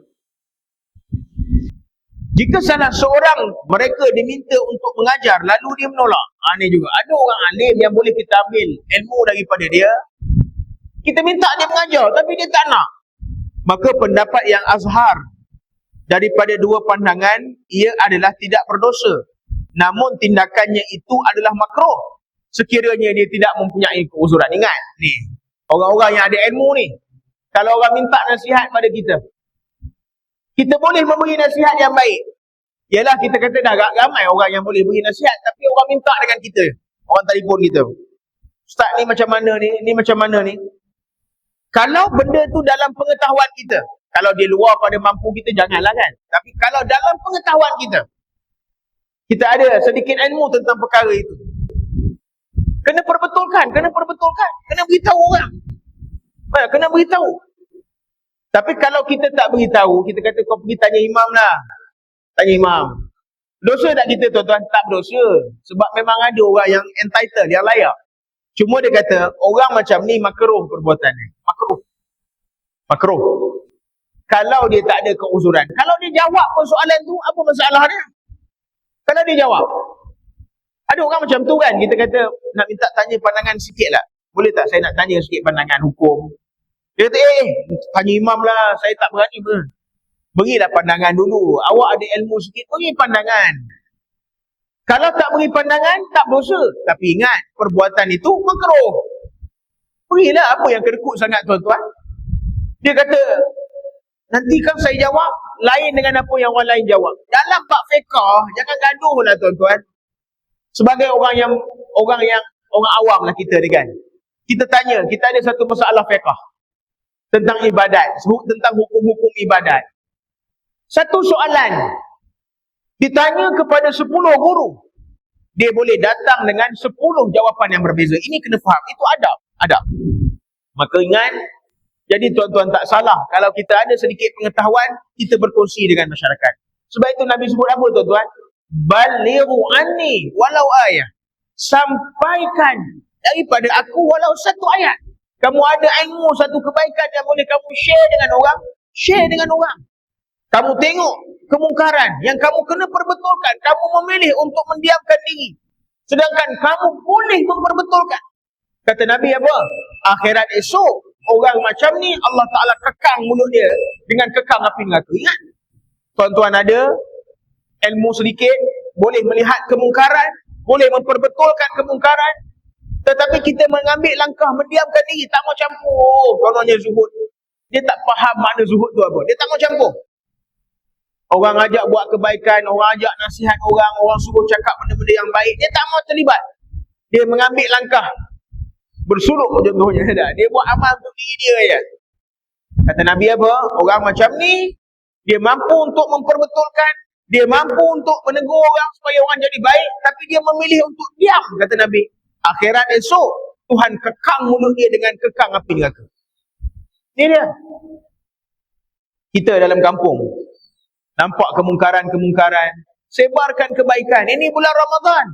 Jika salah seorang mereka diminta untuk mengajar, lalu dia menolak. Ini juga. Ada orang alim yang boleh kita ambil ilmu daripada dia. Kita minta dia mengajar, tapi dia tak nak. Maka pendapat yang azhar daripada dua pandangan, ia adalah tidak berdosa. Namun tindakannya itu adalah makruh. Sekiranya dia tidak mempunyai keuzuran. Ingat ni, orang-orang yang ada ilmu ni, kalau orang minta nasihat pada kita, kita boleh memberi nasihat yang baik. Yalah, kita kata dah ramai orang yang boleh beri nasihat, tapi orang minta dengan kita. Orang telefon kita. Ustaz ni macam mana ni? Ni macam mana ni? Kalau benda tu dalam pengetahuan kita, kalau dia luar pada mampu kita, janganlah kan. Tapi kalau dalam pengetahuan kita, kita ada sedikit ilmu tentang perkara itu, kena perbetulkan, kena beritahu orang. Kena beritahu. Tapi kalau kita tak beritahu, kita kata kau pergi tanya imam lah. Tanya imam. Dosa tak kita tuan-tuan? Tak berdosa. Sebab memang ada orang yang entitled, yang layak. Cuma dia kata, orang macam ni makruh perbuatan ni. Makruh. Kalau dia tak ada keuzuran. Kalau dia jawab persoalan tu, apa masalah dia? Kalau dia jawab. Ada orang macam tu kan, kita kata, nak minta tanya pandangan sikit lah. Boleh tak saya nak tanya sikit pandangan hukum? Dia kata, tanya imam lah, saya tak berani pun. Berilah pandangan dulu. Awak ada ilmu sikit, beri pandangan. Kalau tak beri pandangan, tak berdosa. Tapi ingat, perbuatan itu makruh. Berilah apa yang kedekut sangat tuan-tuan. Dia kata, nanti kan saya jawab lain dengan apa yang orang lain jawab. Dalam bab fiqh, jangan gaduh lah tuan-tuan. Sebagai orang awam lah kita ni kan. Kita tanya, kita ada satu masalah fiqh tentang ibadat, tentang hukum-hukum ibadat. Satu soalan ditanya kepada 10 guru, dia boleh datang dengan 10 jawapan yang berbeza. Ini kena faham, itu adab. Maka ingat, jadi tuan-tuan tak salah kalau kita ada sedikit pengetahuan, kita berkongsi dengan masyarakat. Sebab itu Nabi sebut apa tuan-tuan? Balighu anni walau ayat. Sampaikan daripada aku walau satu ayat. Kamu ada ilmu, satu kebaikan yang boleh kamu share dengan orang, share dengan orang. Kamu tengok kemungkaran yang kamu kena perbetulkan, kamu memilih untuk mendiamkan diri, sedangkan kamu boleh memperbetulkan. Kata Nabi apa? Akhirat esok, orang macam ni Allah Ta'ala kekang mulut dia dengan kekang api neraka. Ingat, tuan-tuan ada ilmu sedikit, boleh melihat kemungkaran, boleh memperbetulkan kemungkaran, tetapi kita mengambil langkah mendiamkan diri, tak mau campur. Kononnya zuhud, dia tak faham makna zuhud tu apa, dia tak mau campur. Orang ajak buat kebaikan, orang ajak nasihat orang suruh cakap benda-benda yang baik, dia tak mau terlibat. Dia mengambil langkah bersuluk contohnya dah. Dia buat amal untuk diri dia je. Kata Nabi apa? Orang macam ni, dia mampu untuk memperbetulkan, dia mampu untuk menegur orang supaya orang jadi baik, tapi dia memilih untuk diam, kata Nabi. Akhirat esok, Tuhan kekang mulut dia dengan kekang api neraka. Ini dia. Kita dalam kampung nampak kemungkaran-kemungkaran, sebarkan kebaikan. Ini bulan Ramadan.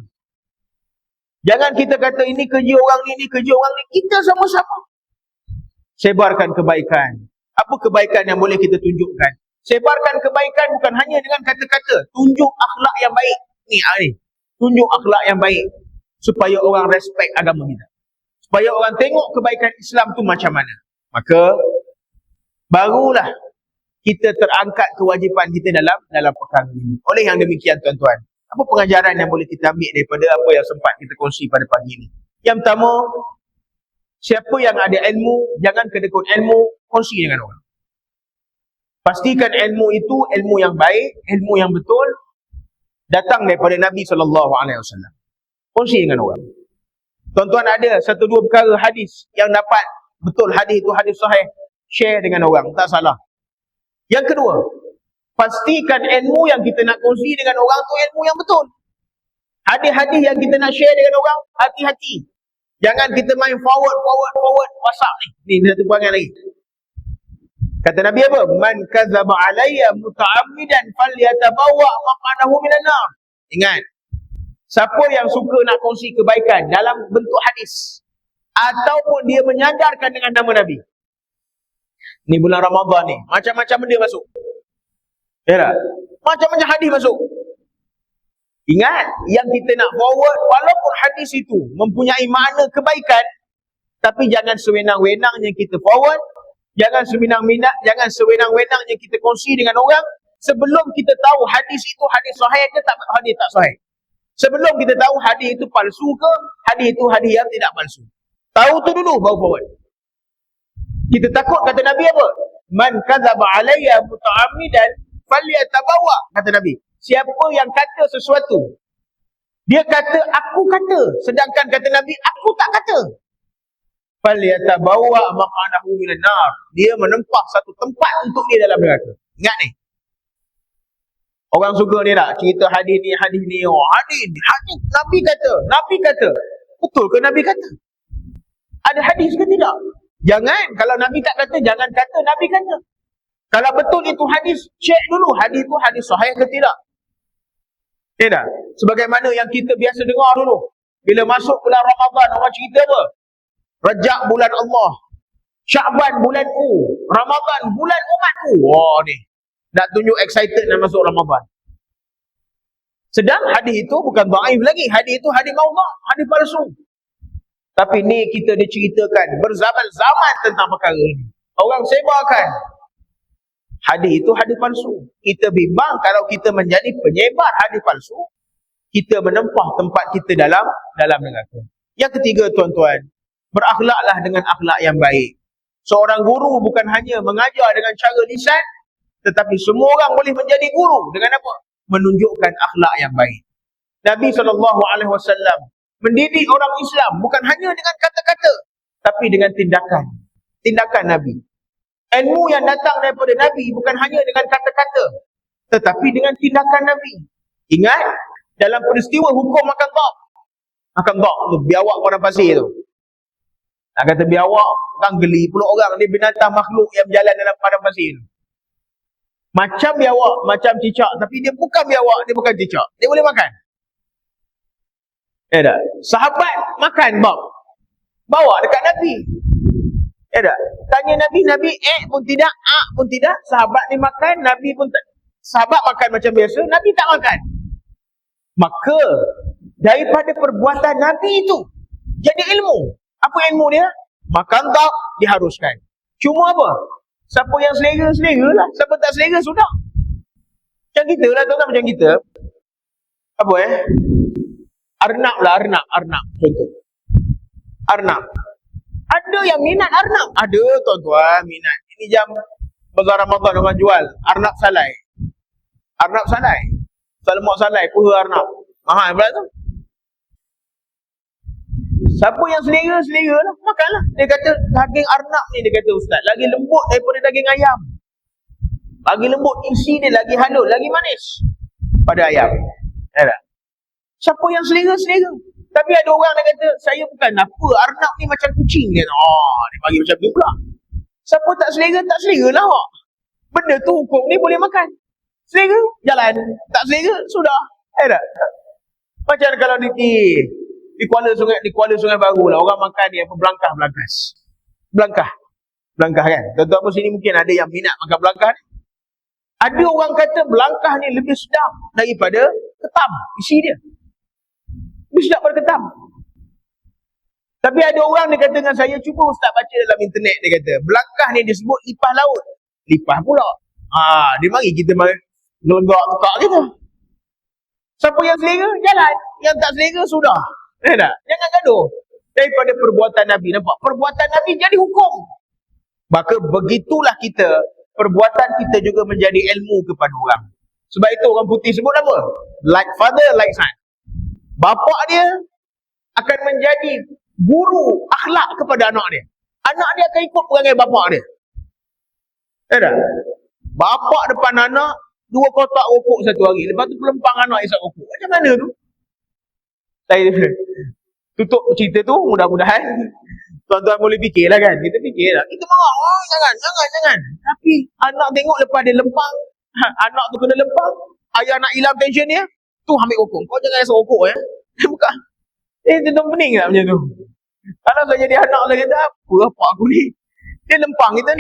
Jangan kita kata ini kerja orang ni, ini kerja orang ni. Kita sama-sama sebarkan kebaikan. Apa kebaikan yang boleh kita tunjukkan? Sebarkan kebaikan bukan hanya dengan kata-kata. Tunjuk akhlak yang baik. Ni. Tunjuk akhlak yang baik. Supaya orang respect agama kita. Supaya orang tengok kebaikan Islam tu macam mana. Maka, barulah kita terangkat kewajipan kita dalam perkara ini. Oleh yang demikian tuan-tuan, apa pengajaran yang boleh kita ambil daripada apa yang sempat kita kongsi pada pagi ini? Yang pertama, siapa yang ada ilmu, jangan kedekut ilmu, kongsi dengan orang. Pastikan ilmu itu ilmu yang baik, ilmu yang betul, datang daripada Nabi SAW. Kongsi dengan orang. Tuan-tuan ada satu dua perkara hadis yang dapat betul, hadis itu hadis sahih, share dengan orang, tak salah. Yang kedua, pastikan ilmu yang kita nak kongsi dengan orang tu ilmu yang betul. Hadis-hadis yang kita nak share dengan orang, hati-hati. Jangan kita main forward WhatsApp ni. Ni satu perangai lagi. Kata Nabi apa? Man kadzaba alayya muta'ammidan falyatabawa maq'adahu minan nar. Ingat, siapa yang suka nak kongsi kebaikan dalam bentuk hadis ataupun dia menyadarkan dengan nama Nabi. Ni bulan Ramadan ni, macam-macam benda masuk. Ya tak? Macam-macam hadis masuk. Ingat, yang kita nak forward, walaupun hadis itu mempunyai makna kebaikan, tapi jangan sewenang-wenangnya kita forward, jangan sewenang-wenangnya kita kongsi dengan orang sebelum kita tahu hadis itu hadis sahih ke hadis tak sahih. Sebelum kita tahu hadis itu palsu ke, hadis itu hadis yang tidak palsu. Tahu tu dulu baru forward. Kita takut, kata Nabi apa? Man kadzaba alayya muta'ammidan falyatabawa, kata Nabi. Siapa yang kata sesuatu, dia kata aku kata, sedangkan kata Nabi aku tak kata, falyatabawa maq'adahu minan nar. Dia menempah satu tempat untuk dia dalam neraka. Ingat ni. Orang suka ni tak cerita hadis ni. Oh, hadis Nabi kata. Betul ke Nabi kata? Ada hadis ke tidak? Jangan, kalau Nabi tak kata, jangan kata Nabi kata. Kalau betul itu hadis, cek dulu hadis itu hadis sahih ke tidak. Ya tak? Sebagaimana yang kita biasa dengar dulu. Bila masuk bulan Ramadan, orang cerita apa? Rajab bulan Allah, Sya'ban bulanku, Ramadan bulan umatku. Wah ni, nak tunjuk excited nak masuk Ramadan. Sedang hadis itu bukan dhaif lagi. Hadis itu hadis maudhu', hadis palsu. Tapi ni kita diceritakan berzaman-zaman tentang perkara ini. Orang sebarkan hadis itu hadis palsu. Kita bimbang kalau kita menjadi penyebar hadis palsu, kita menempah tempat kita dalam neraka. Yang ketiga tuan-tuan, berakhlaklah dengan akhlak yang baik. Seorang guru bukan hanya mengajar dengan cara lisan, tetapi semua orang boleh menjadi guru dengan apa? Menunjukkan akhlak yang baik. Nabi SAW mendidik orang Islam bukan hanya dengan kata-kata, tapi dengan tindakan Nabi. Ilmu yang datang daripada Nabi bukan hanya dengan kata-kata, tetapi dengan tindakan Nabi. Ingat, dalam peristiwa hukum makan tok tu, biawak padang pasir tu. Nak kata biawak, kan geli pula orang. Dia binatang makhluk yang berjalan dalam padang pasir tu. Macam biawak, macam cicak, tapi dia bukan biawak, dia bukan cicak. Dia boleh makan. Ya tak? Sahabat makan bawa dekat Nabi. Ya tak? Tanya Nabi, Nabi pun tidak, pun tidak. Sahabat ni makan, Nabi pun tak. Sahabat makan macam biasa, Nabi tak makan. Maka daripada perbuatan Nabi itu jadi ilmu. Apa ilmu dia? Makan tak diharuskan. Cuma apa? Siapa yang selera lah. Siapa tak selera sudah. Macam kita lah tuan-tuan, macam kita. Apa Arnab lah, arnab. Contoh. Arnab. Ada yang minat arnab. Ada tuan-tuan minat. Ini jam bazar Ramadan orang jual. Arnab salai. Salamak salai, puha arnab. Mahal pula tu. Siapa yang selera lah, makanlah. Dia kata daging arnab ni, dia kata ustaz, lagi lembut daripada daging ayam. Lagi lembut, isi dia lagi halus, lagi manis pada ayam. Ya tak? Siapa yang selera. Tapi ada orang yang kata, saya bukan apa, arnab ni macam kucing. Dia bagi macam tu pula. Siapa tak selera lah awak. Benda tu hukum ni boleh makan. Selera, jalan. Tak selera, sudah. Ya tak? Macam kalau di Kuala Sungai Baru lah, orang makan ni apa, Belangkah kan. Tuan-tuan pun sini mungkin ada yang minat makan belangkah ni. Ada orang kata belangkah ni lebih sedap daripada ketam, isi dia. Lebih sedap daripada ketam. Tapi ada orang dia kata dengan saya, cuba ustaz baca dalam internet, dia kata belangkah ni disebut lipah laut. Lipah pula. Dia mari kita ngelenggak tekak kita. Siapa yang selera, jalan. Yang tak selera, sudah. Tak? Jangan gaduh. Daripada perbuatan Nabi. Nampak? Perbuatan Nabi jadi hukum. Maka begitulah kita, perbuatan kita juga menjadi ilmu kepada orang. Sebab itu orang putih sebut apa? Like father, like son. Bapa dia akan menjadi guru akhlak kepada anak dia. Anak dia akan ikut perangai bapa dia. Tak? Bapa depan anak, 2 kotak rokok satu hari. Lepas tu pelempang anak isap rokok. Macam mana tu? Saya tutup cerita tu, mudah-mudahan tuan-tuan boleh fikirlah kan. Kita fikirlah. Kita marah, jangan. Tapi anak tengok lepas dia lempang, anak tu kena lempang, ayah nak hilang tension dia, tu ambil rokok. Kau jangan isap rokok bukan. Tentu pening tak macam tu? Kalau saya jadi anak, saya kata, apa aku ni? Dia lempang kita.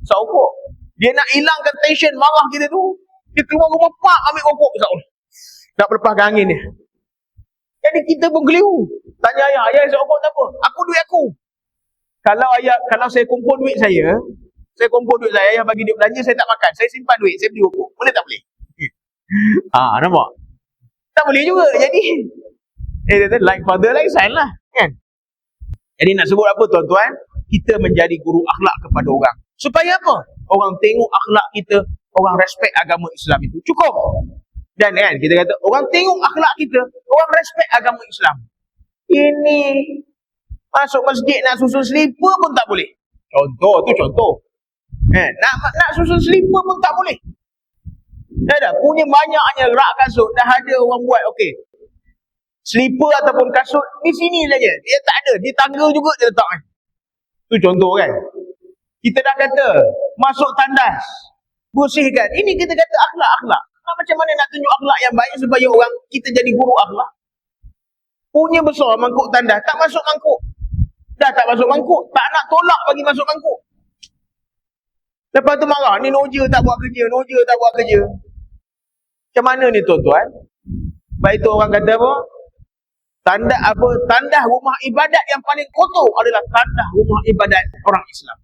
Isap rokok. Dia nak hilangkan tension marah kita tu. Dia keluar rumah, ambil rokok. Tak berlepaskan angin dia. Jadi kita pun keliru. Tanya ayah isap rokok tak apa. Aku duit aku. Kalau saya kumpul duit saya, ayah bagi duit belanja, saya tak makan. Saya simpan duit, saya beli rokok. Boleh tak boleh? Nampak? Tak boleh juga. Jadi, like father, like son lah. Kan? Jadi nak sebut apa tuan-tuan? Kita menjadi guru akhlak kepada orang. Supaya apa? Orang tengok akhlak kita, orang respect agama Islam itu. Cukup. Dan kan, kita kata, orang tengok akhlak kita, orang respect agama Islam. Ini, masuk masjid nak susun selipar pun tak boleh. Contoh. Nak susun selipar pun tak boleh. Dah, punya banyaknya rak kasut, dah ada orang buat, okey. Selipar ataupun kasut, di sini saja. Dia tak ada, di tangga juga dia letak. Itu contoh kan. Kita dah kata, masuk tandas, bersihkan. Ini kita kata akhlak. Macam mana nak tunjuk akhlak yang baik supaya orang kita jadi guru akhlak? Punya besar mangkuk tandas, tak masuk mangkuk. Dah tak masuk mangkuk, tak nak tolak bagi masuk mangkuk. Lepas tu marah, ni noja tak buat kerja. Macam mana ni tuan-tuan? Sebab itu orang kata apa? Tandas rumah ibadat yang paling kotor adalah tandas rumah ibadat orang Islam.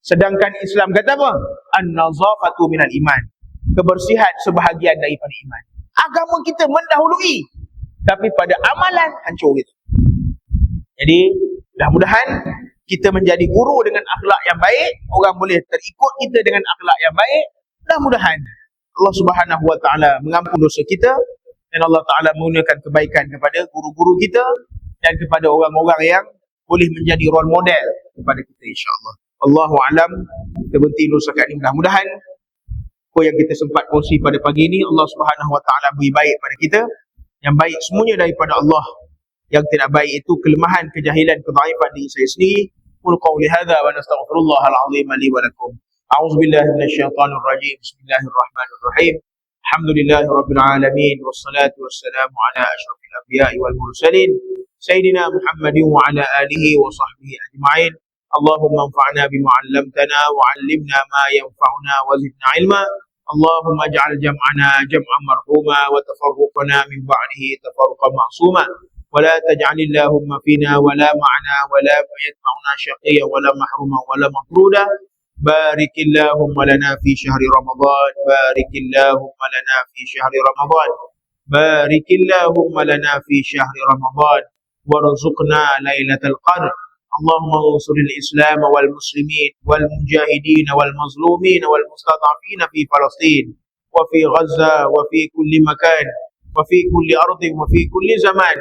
Sedangkan Islam kata apa? An-nazafatu minal iman. Kebersihan sebahagian daripada iman. Agama kita mendahului, tapi pada amalan hancur kita. Jadi mudah-mudahan kita menjadi guru dengan akhlak yang baik, orang boleh terikut kita dengan akhlak yang baik. Mudah-mudahan Allah Subhanahu wa taala mengampun dosa kita dan Allah taala menggunakan kebaikan kepada guru-guru kita dan kepada orang-orang yang boleh menjadi role model kepada kita, insya-Allah. Allahu alam. Kita berhenti dulu setakat ini. Mudah-mudahan apa yang kita sempat kongsi pada pagi ini Allah Subhanahu wa taala beri baik pada kita. Yang baik semuanya daripada Allah. Yang tidak baik itu kelemahan, kejahilan, kedhaifan diri saya sendiri. Qul qawli hadza wa nastaghfirullahal azim li wa lakum. A'udzu billahi minasyaitonir rajim. Bismillahirrahmanirrahim. Alhamdulillahirabbil alamin wassalatu wassalamu ala asyrafil anbiya'i wal mursalin sayyidina Muhammadin wa ala alihi wa sahbihi ajma'in. Allahumma anfa'na bima 'allamtana wa 'allimna ma yanfa'una wa zidna 'ilma. Allahumma ij'al jam'ana jam'an marhuma wa tafarruqana min ba'dihi tafarruqan ma'suma. ولا تجعل اللهم فينا ولا معنا ولا يتبعنا شقيا ولا محروما ولا مطرودا. بارك اللهم لنا في شهر رمضان. بارك اللهم لنا في شهر رمضان. بارك اللهم لنا في شهر رمضان وارزقنا ليلة القدر. اللهم انصر الإسلام والمسلمين والمجاهدين والمظلومين والمستضعفين في فلسطين وفي غزة وفي كل مكان وفي كل أرض وفي كل زمان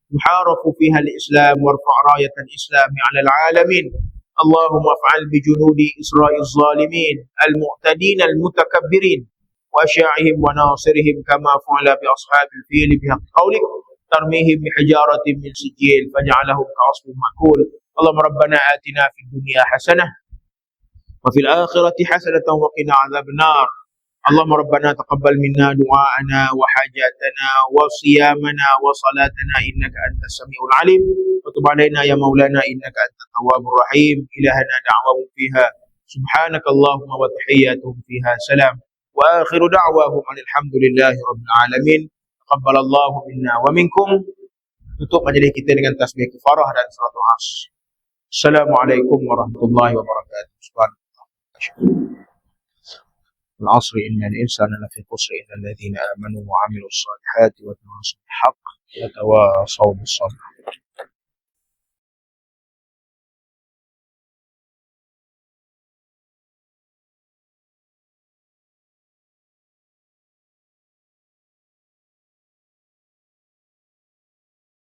يحارب فيها الإسلام، وارفع راية الإسلام على العالمين. اللهم افعل بجنود إسرائيل الظالمين المعتدين المتكبرين وأشياعهم وناصرهم كما فعل بأصحاب الفيل بحق قولك ترميهم بحجارة من سجيل فجعلهم كعصف مأكول. اللهم ربنا آتنا في الدنيا حسنة وفي الآخرة حسنة وقنا عذاب النار. اللهم ربنا تقبل منا دعاءنا وحاجاتنا وصيامنا وصلاتنا إنك أنت السميع العليم وتب علينا يا مولانا إنك أنت التواب الرحيم. إلهنا دعواهم فيها سبحانك اللهم وتحياتهم فيها سلام وآخر دعواهم أن الحمد لله رب العالمين. تقبل الله منا ومنكم. Tutup majlis kita dengan tasbih kafarah dan salatul asy. Assalamualaikum warahmatullahi wabarakatuh. Subhanallah. العصر إن الإنسان لفي خسر إلا الذين آمنوا وعملوا الصالحات وتواصوا بالحق وتواصوا بالصبر.